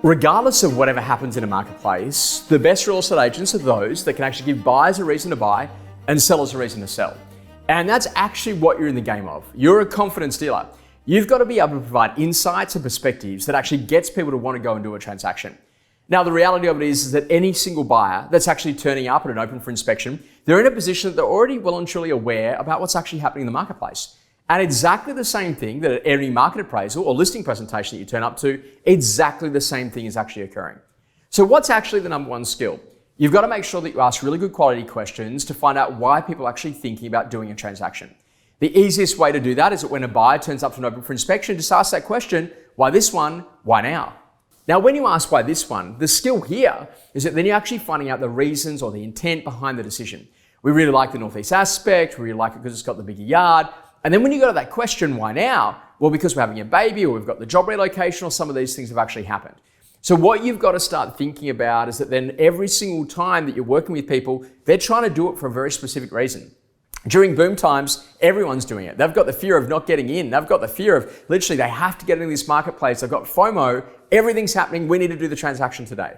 Regardless of whatever happens in a marketplace, the best real estate agents are those that can actually give buyers a reason to buy and sellers a reason to sell. And that's actually what you're in the game of. You're a confidence dealer. You've got to be able to provide insights and perspectives that actually gets people to want to go and do a transaction. Now, the reality of it is that any single buyer that's actually turning up at an open for inspection, they're in a position that they're already well and truly aware about what's actually happening in the marketplace. And exactly the same thing that at any market appraisal or listing presentation that you turn up to, exactly the same thing is actually occurring. So what's actually the number one skill? You've got to make sure that you ask really good quality questions to find out why people are actually thinking about doing a transaction. The easiest way to do that is that when a buyer turns up to an open for inspection, just ask that question, why this one, why now? Now, when you ask why this one, the skill here is that then you're actually finding out the reasons or the intent behind the decision. We really like the northeast aspect, we really like it because it's got the bigger yard. And then when you go to that question, why now? Well, because we're having a baby or we've got the job relocation or some of these things have actually happened. So what you've got to start thinking about is that then every single time that you're working with people, they're trying to do it for a very specific reason. During boom times, everyone's doing it. They've got the fear of not getting in. They've got the fear of literally they have to get into this marketplace. They've got FOMO. Everything's happening. We need to do the transaction today.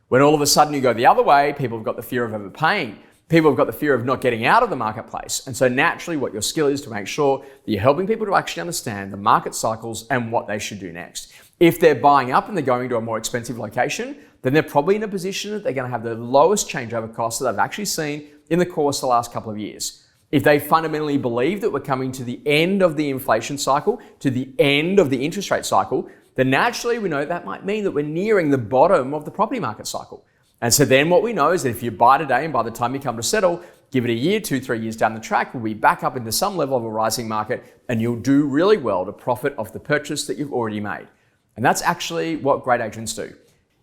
When all of a sudden you go the other way, people have got the fear of overpaying. People have got the fear of not getting out of the marketplace. And so naturally what your skill is to make sure that you're helping people to actually understand the market cycles and what they should do next. If they're buying up and they're going to a more expensive location, then they're probably in a position that they're going to have the lowest changeover costs that they've actually seen in the course of the last couple of years. If they fundamentally believe that we're coming to the end of the inflation cycle, to the end of the interest rate cycle, then naturally we know that might mean that we're nearing the bottom of the property market cycle. And so then what we know is that if you buy today and by the time you come to settle, give it a year, 2-3 years down the track, we'll be back up into some level of a rising market and you'll do really well to profit off the purchase that you've already made. And that's actually what great agents do.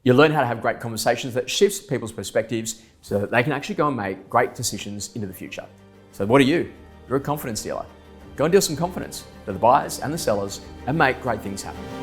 You learn how to have great conversations that shifts people's perspectives so that they can actually go and make great decisions into the future. So what are you? You're a confidence dealer. Go and deal some confidence to the buyers and the sellers and make great things happen.